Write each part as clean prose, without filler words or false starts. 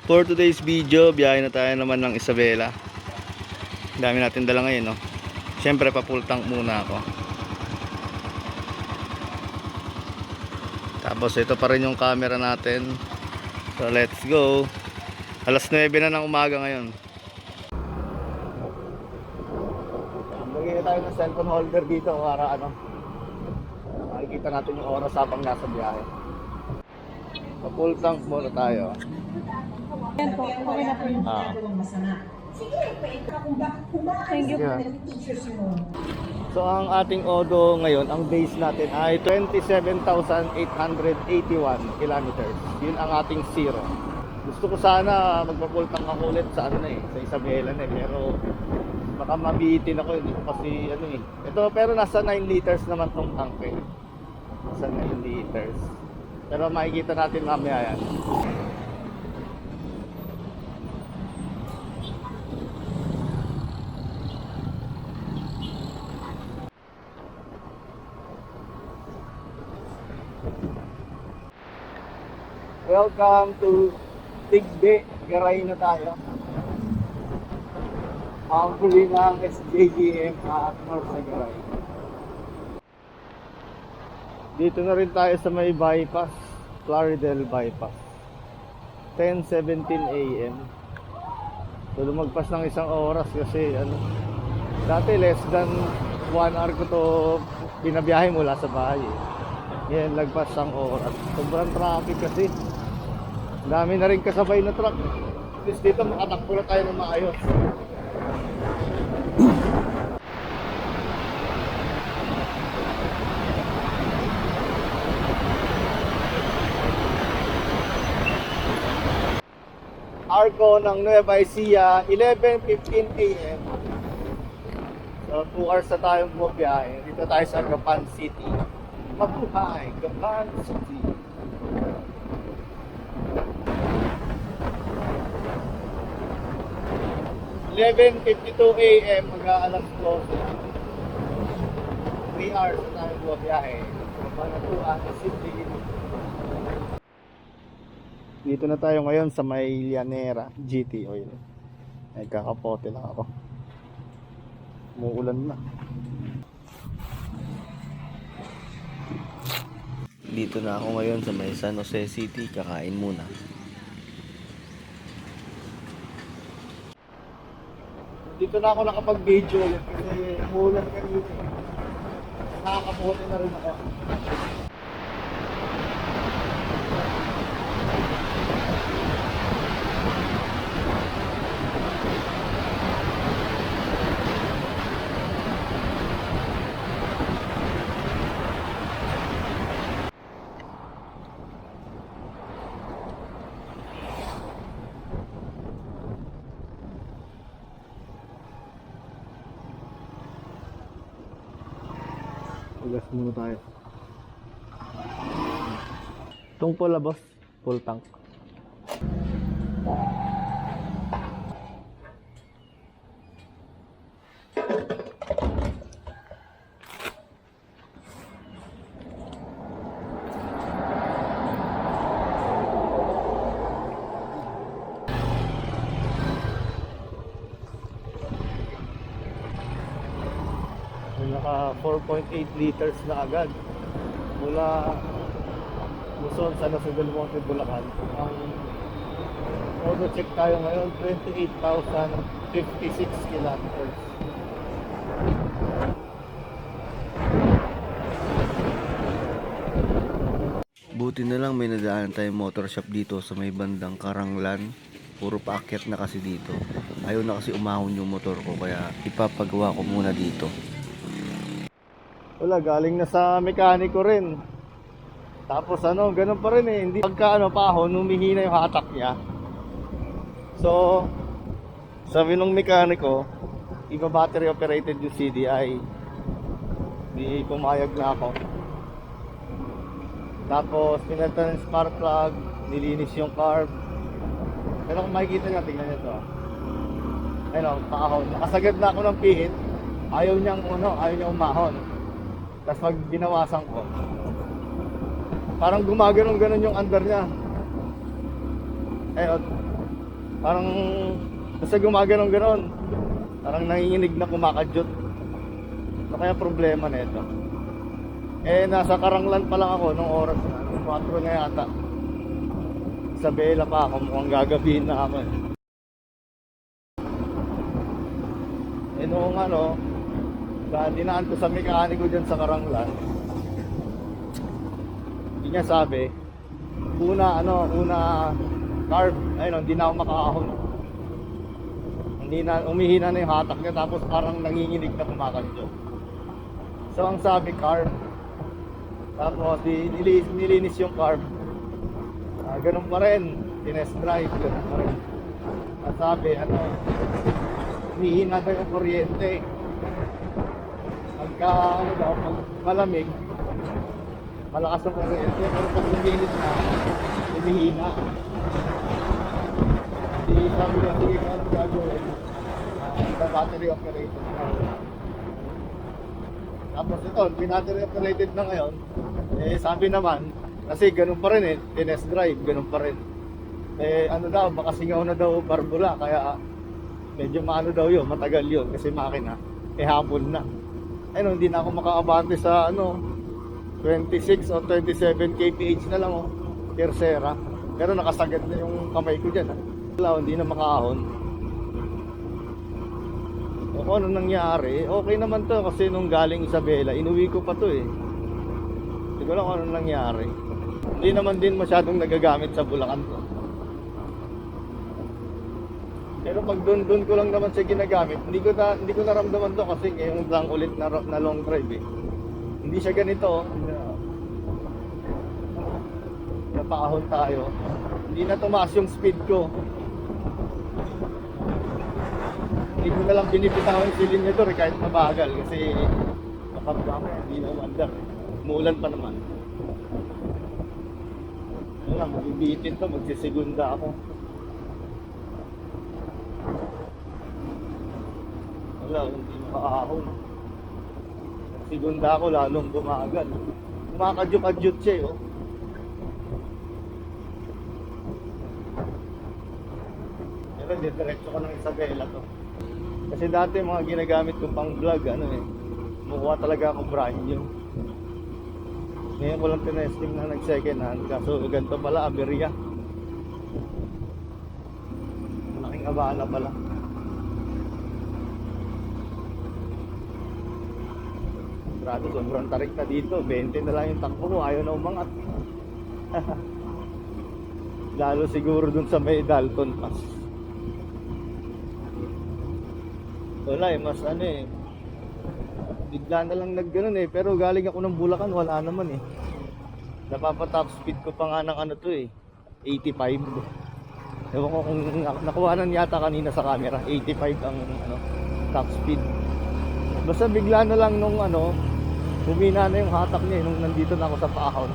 For today's video, biyahe na tayo naman ng Isabela. Dami natin dala ngayon, no? Siyempre, pa-full tank muna ako. Tapos, ito pa rin yung camera natin. So, let's go. Alas 9 na ng umaga ngayon. Lagyan tayo ng cellphone holder dito para makikita natin yung oras habang nasa biyahe. Pa-full tank muna tayo. Yan po, okay na po yun. Thank you po. So ang ating odo ngayon, ang base natin ay 27,881 kilometers. Yun ang ating zero. Gusto ko sana magpa-full tank ako ulit sa sa Isabela pero baka mabitin ako, hindi ko kasi Ito pero nasa 9 liters naman tong tank eh. Nasa 9 liters. Pero makikita natin mamaya yan. Welcome to Tigbe, Garay na tayo. Ang huli ng SJDM at North sa Garay. Dito na rin tayo sa may bypass, Claridel bypass. 10:17 AM. So lumagpas ng isang oras kasi dati less than 1 hour ko to binabiyahe mula sa bahay eh. Ngayon lagpas ang oras. Sobrang traffic kasi. Dami na rin kasabay na truck. At least dito makatakbo na tayo ng maayos. Arco ng Nueva Ecija, 11:15 AM. So 2 hours na tayong bumiyahe. Dito tayo sa Gapan City. Mabuhay, Gapan City. $11:52 AM, mag-aalas 12. 3 hours na tayong bumiyahe. Gapan City. Dito na tayo ngayon sa may Llanera GT Oil. Ay kakapote lang ako. Umuulan na. Dito na ako ngayon sa may San Jose City. Kakain muna. Dito na ako nakapag-video ulit kasi umuulan kanina. Nakakapote na rin ako. Gas muna tayo. Itong pula boss, full tank. Naka 4.8 liters na agad mula Luzon sa San Del Monte, Bulacan. Ang auto check tayo ngayon 28,056 kilometers. Buti na lang may nadaanan tayong motor shop dito sa may bandang Karanglan. Puro paakyat na kasi dito. Ayaw na kasi umahon yung motor ko kaya ipapagawa ko muna dito. Wala, galing na sa mekaniko rin. Tapos ganun pa rin eh. Hindi pagka pahon, humihina yung hatak niya. So, sabi nung mekaniko, iba battery operated yung CDI. Di pumayag na ako. Tapos, pinalitan ng spark plug, nilinis yung carb. Pero kung makikita nyo, tingnan nyo to. Ayun, paahon. Nakasagad na ako ng pihit. Ayaw niyang umahon. Tapos pag binawasan ko, parang gumaganon-ganon yung under niya. Ayun, Parang basta gumaganon-ganon. Parang nanginginig na kumakadyot. Ano kaya problema nito? Nasa Karanglan pa lang ako nung oras na. 4 na yata. Sa Bela pa ako. Mukhang gagabihin na ako. Noong dinaan ko sa mekaniko dyan sa Karanglan. Hindi niya sabi, una carb, ayun, hindi na ako makahon. Hindi na, umihina na yung hatak niya, tapos parang nanginginig na kumakadyo. So ang sabi carb, tapos nilinis yung carb. Ganun pa rin, tinest drive, ganun pa rin. Ang sabi, umihina na yung kuryente. Pag malamig, malakas ang kuryente, pero pag luminis na, humihina. Hindi sabi na, sige ka ang gagawin. The battery operated na. Tapos ito, battery operated na ngayon. Sabi naman, kasi ganun pa rin tinest drive, ganun pa rin. Baka singaw na daw barbula, kaya medyo maano daw yun, matagal yun, kasi makina, hapon na. Hindi na ako makaabante sa 26 o 27 kph na lang Tercera. Pero nakasagad na yung kamay ko dyan hindi na makaahon. Ano nangyari? Okay naman to kasi nung galing Isabela, inuwi ko pa to Hindi ko lang ano nangyari. Hindi naman din masyadong nagagamit sa Bulacan to. Pero pag doon ko lang naman siya ginagamit, hindi ko naramdaman to kasi ngayon lang ulit na long drive Hindi siya ganito. Napaahon tayo. Hindi na tumaas yung speed ko. Hindi ko na lang binibitawan yung silinador kahit mabagal kasi nakabama, hindi na umandar. Umuulan pa naman. Mabibitin to, magsisigunda ako. Hindi makaahon. Sigunda ako lalong bumagal. Kumakadyok-adyot siya Pero diretso ko ng Isabela to. Kasi dati mga ginagamit ko pang vlog, mukha talaga ako brand new. Ngayon ko lang tinesting na nag second hand. Kaso ganito pala, aberya. Malaking abala pala. Grabe, sobrang tarik na dito. 20 na lang yung takbo ko. Ayaw na umangat. Lalo siguro dun sa may Dalton Pass. Wala mas bigla na lang nagganon pero galing ako ng Bulacan, wala naman napapa-top speed ko pa nga ng 85. Ewan ko kung nakuhanan yata kanina sa camera, 85 ang top speed. Basta bigla na lang nung humina na yung hatak niya nung nandito na ako sa paahon.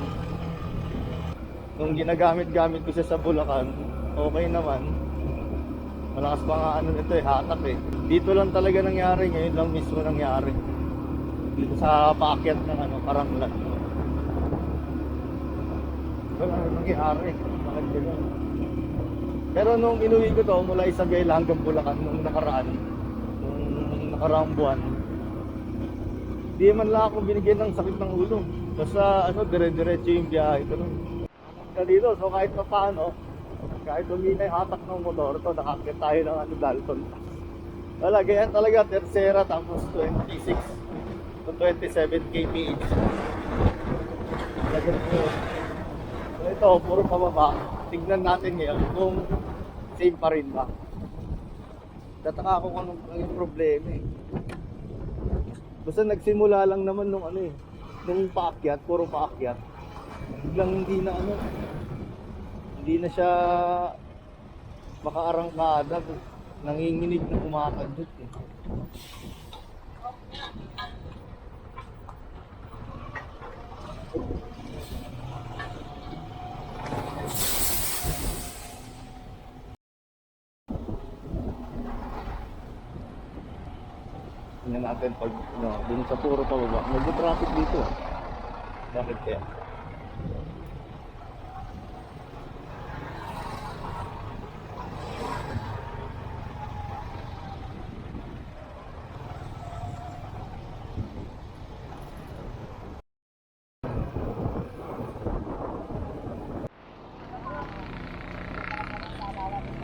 Nung ginagamit-gamit ko siya sa Bulacan, okay naman. Malakas pa nga ito hatak Dito lang talaga nangyari, ngayon lang mismo nangyari. Dito sa paakyat ng Karanglan. Wala nangyari. Bakit gano'n? Pero nung inuwi ko to mula Isabela hanggang Bulacan nung nakaraang buwan, di man lang ako binigyan ng sakit ng ulo. Basta dire-diretso yung biyahe ko nun. Dito, so kahit pa paano, kahit humina yung hatak ng motor to, nakakit tayo ng Dalton. Wala, ganyan talaga, Tercera, tapos 26 to 27 kph. So ito, puro pababa. Tignan natin ngayon kung same pa rin ba. Tataka ako kung anong problema Basta nagsimula lang naman nung nung paakyat, puro paakyat. Biglang hindi na siya makaarangkada, nanginginig na kumakadot Tingnan natin pag dun sa puro pababa. Medyo traffic dito Bakit kaya?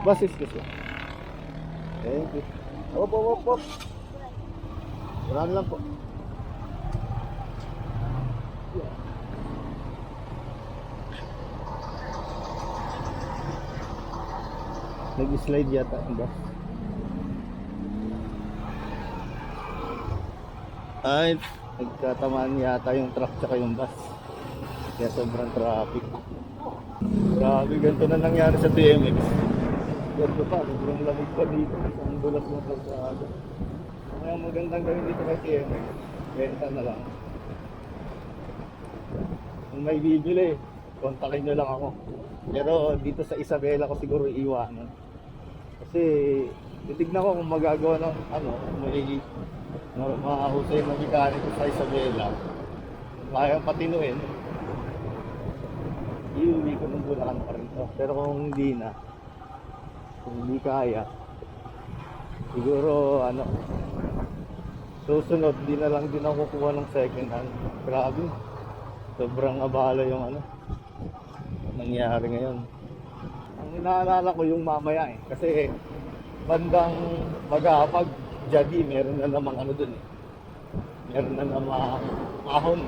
Basis kasi. Thank you. Op, op, op, op. Marami lang po. Nag-slide yata ang bus. Ay, nagkatamaan yata yung truck tsaka yung bus. Kaya sobrang traffic. Grabe, ganito na nangyari sa TMX. Ganito pa, sobrang lamig pa dito. Ang dulas ng kalsada. Kaya magandang gawin dito kay TMX. Benta na lang. Kung may bibili, kontakin nyo lang ako. Pero dito sa Isabela ko siguro iiwanan. Kasi titignan ko kung magagawa ng may makahusay na mekaniko sa Isabela. Kaya patinuin. Iuwi ko ng Bulacan pa rin to. Pero kung hindi kaya, siguro susunod, di na lang din ako kukuha ng second hand. Grabe. Sobrang abala yung nangyari ngayon. Ang inaalala ko yung mamaya kasi bandang Magapag, Jadi, meron na namang dun meron na namang ahon.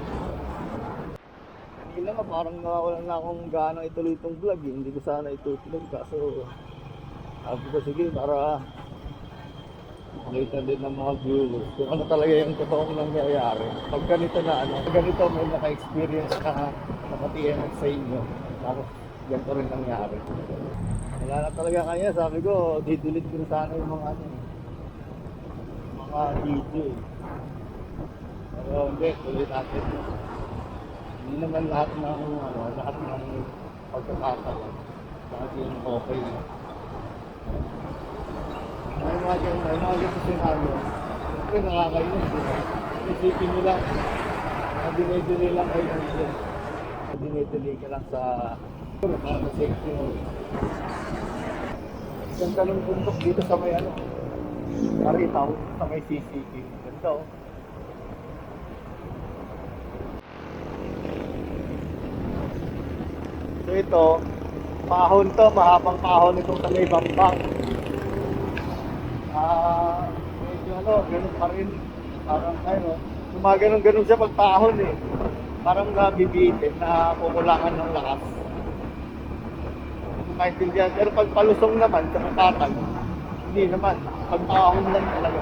Kanina nga parang nawawalan na akong gana ituloy itong vlog hindi ko sana itutuloy kaso sabi ko sige para makita din ng mga viewers kung ano talaga yung totoong nangyayari. Pag ganito na ganito may naka-experience ka naka-TMX sa inyo tapos ganito rin nangyari. Wala na talaga kanya, sabi ko didelete ko sana yung mga video. Pero hindi, tuloy natin. Hindi naman lahat ng pagkakataon. Lahat yung okay na. May mga ganito senaryo. Siyempre nakakainis, di ba? Isipin nyo lang, dinay-delay lang kayo dito. Dinay-delay ka lang sa safety mo. Isang talong bundok dito sa may Maritaw, sa may CCTV. Ganda So ito, pahon to, mahabang pahon itong sa may Bambang. Medyo ganun pa rin. Parang gumaganon siya pag pahon Parang nabibitin na kukulangan ng lakas. Maintindihan. Pero pag palusong naman, sa katatan, hindi naman. Pag pahon lang talaga.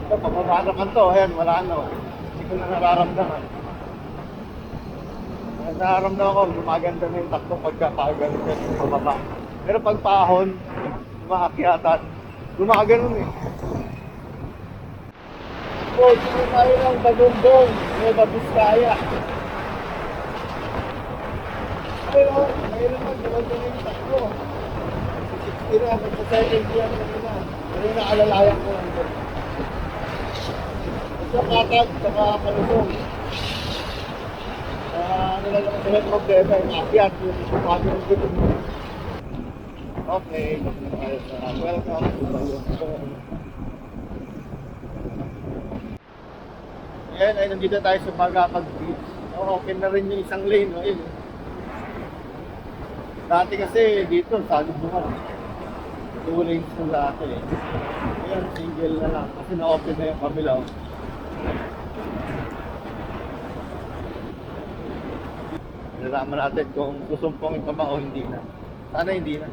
Ito, pagmamanakan to, ayan, wala Hindi ko na nararamdaman. Nararamdaman ko, gumaganda na yung takbo pagkakaganon yan yung pababa. Pero pag pahon, umaakyatan, gumaganon So, sino tayo ng Bagumbong, Nueva Vizcaya. Pero, ngayon naman, gumaganda na yung takbo. 60 na, magsa-70 yan kanina. Pero naalalayan ko lang doon. Sa katag, saka palusong. Lang sa may problema, yung akyat, yung pagkakit ng gutom mo. Okay, welcome to Bagumbong. Ayan, ay nandito tayo sa Magapag Beach. Okay na rin yung isang lane, Ayun. Dati kasi dito, salib naman. 2 lanes na dati Ayan, single na lang. Kasi na-open na yung kabilaw. Nalaman natin kung susumpong ito ba o hindi na. Sana hindi na.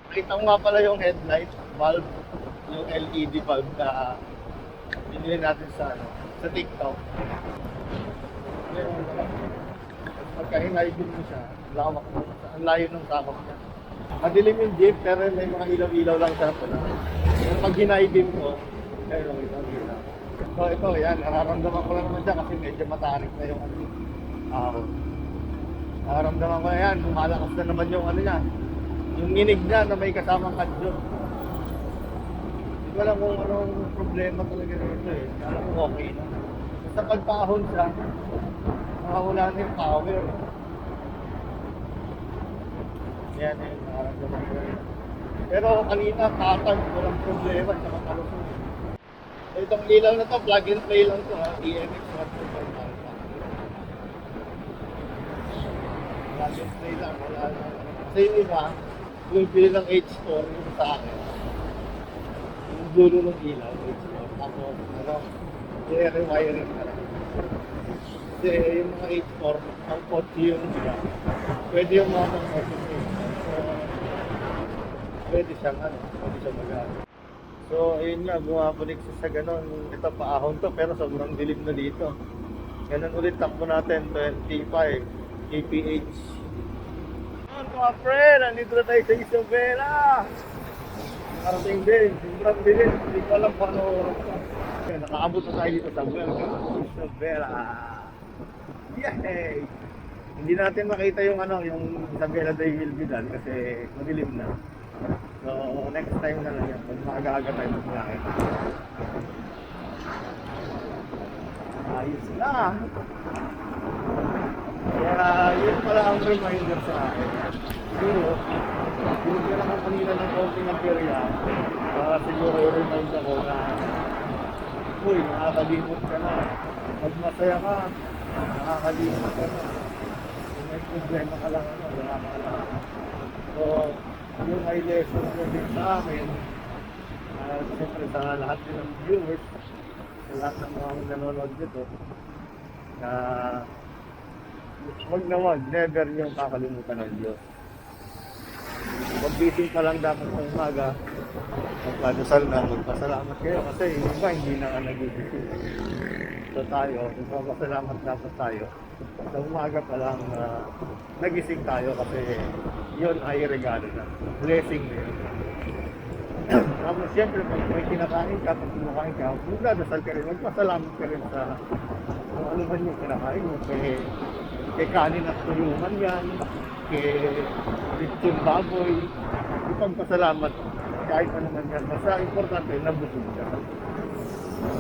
Nakita ko nga pala yung headlight bulb, yung LED bulb na binili natin sa TikTok. Pagka-hinay-din mo siya, lawak mo. Ang layo ng sakop niya. Madilim yung jeep pero may mga ilaw-ilaw lang siya pala. Pero pag hinay-din mo, ayun, ilaw. So ito, yan, nararamdaman ko lang naman siya kasi medyo matarik na yung ahon. Nararamdaman ko na yan, lumalakas na naman yung niya. Yung nginig niya na may kasamang kadyo. Hindi ko alam kung anong problema talaga nito Alam ko okay na. Basta pagpahon siya, nakawala na yung power. Yan nararamdaman ko yan. Pero kanina, katag, walang problema, tsaka kalusong. So itong ilaw na to, plug and play lang to EMX 125. display lang, wala na. Kasi yung iba, bumibili ng H4 yung sa akin. Yung dulo ng ilaw, H4. Tapos, ano, i-rewiring ka lang. Kasi yung mga H4, ang kotse yung iba. Pwede yung mga pang-office. So, pwede siyang magamit. So, ayun nga, bumapulik siya sa ganon. Ito, paahon to, pero sobrang dilim na dito. Ganun ulit, takbo natin, 25 kph. Mga friend, nandito na tayo sa Isabela. Nakarating din, sobrang dilim. Hindi ko alam paano oras pa. Nakaabot na tayo dito sa Isabela. Yay! Hindi natin makita yung Isabela de Vilvidal kasi madilim na. So, next time na lang yan. Pag maaga-aga tayo magkakita. Ayos na. Kaya, yun pala ang reminder sa akin. Siguro, binigyan ako kanina ng konting aperya. Siguro i-remind ako na, uy, nakakalimot ka na. Pag masaya ka, nakakalimot ka na. Kung may problema ka lang, wala ka lang. So, yung ay lesson ko din sa akin, siyempre sa lahat din ng viewers, sa lahat ng mga nanonood dito, na wag, never yung kakalimutan ng Diyos. Pag-bising pa lang dapat sa umaga, magpadasal na, magpasalamat kayo kasi yung iba hindi na nag-ibising. So tayo, magpapasalamat dapat tayo. Sa umaga pa lang nagising tayo kasi yun ay regalo na. Blessing na yun. Tapos siyempre pag may kinakain ka, pag kumakain ka, magdadasal ka rin, magpasalamat ka rin sa kung ano man yung kinakain mo. Kay kanin at tulungan yan, kay lechon baboy, ipagpasalamat kahit ano man yan. Basta importante, nabusog ka.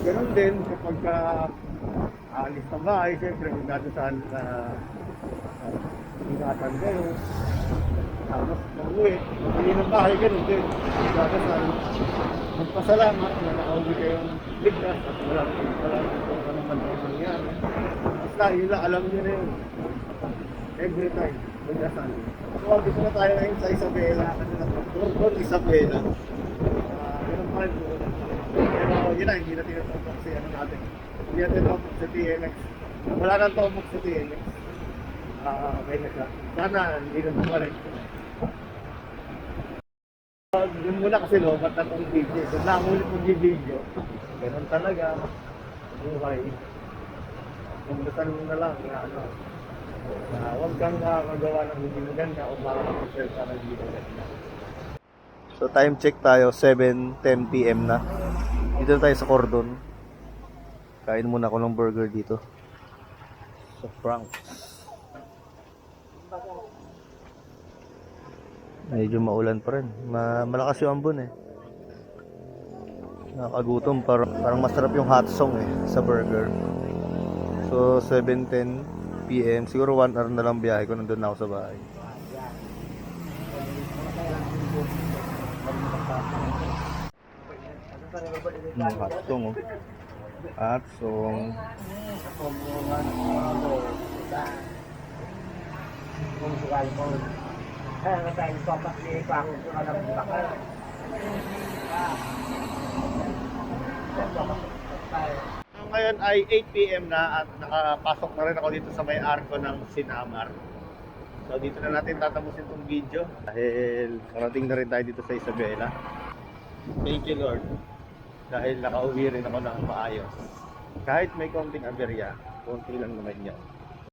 Ganon din kapag aalis ng bahay, siyempre magdadasal na ingatan kayo. Tapos pag-uwi, pag-uwi ng bahay, ganon din. Magdadasal, magpasalamat na nakauwi kayong ligtas at wala kung ano man ang nangyari. Basta yun lang, alam nyo na yun. Every time, magdasal. So, dito na tayo ngayon sa Isabela. Kasi na Isabela. Ganun pa rin po. Pero yun na, hindi na tinatapok si natin. Hindi na tinatapok sa TNX. Wala nang tapok sa TNX. Okay na siya. Sana, hindi na bumalik. Yun muna kasi lobat na itong video. So, nakulit mo yung video. Ganun talaga. Buhay. Magdasal mo na lang na huwag kang magawa ng hindi maganda o para mag-share ka ng hindi maganda. So time check tayo, 7:10 PM na. Dito tayo sa Cordon. Kain muna ako ng burger dito. Sa Frank's. Medyo maulan pa rin. Malakas yung ambon eh. Nakakagutom. Parang masarap yung hot song eh sa burger. So 7:10 PM. Siguro 1 hour na lang biyahe ko. Nandun na ako sa bahay. Hot song oh. Hot song. Ngayon ay 8 PM na at nakapasok na rin ako dito sa may arko ng Sinamar. So dito na natin tatapusin itong video dahil parating na rin tayo dito sa Isabela. Thank you Lord dahil nakauwi rin ako ng maayos. Kahit may konting aberya, konti lang naman yan.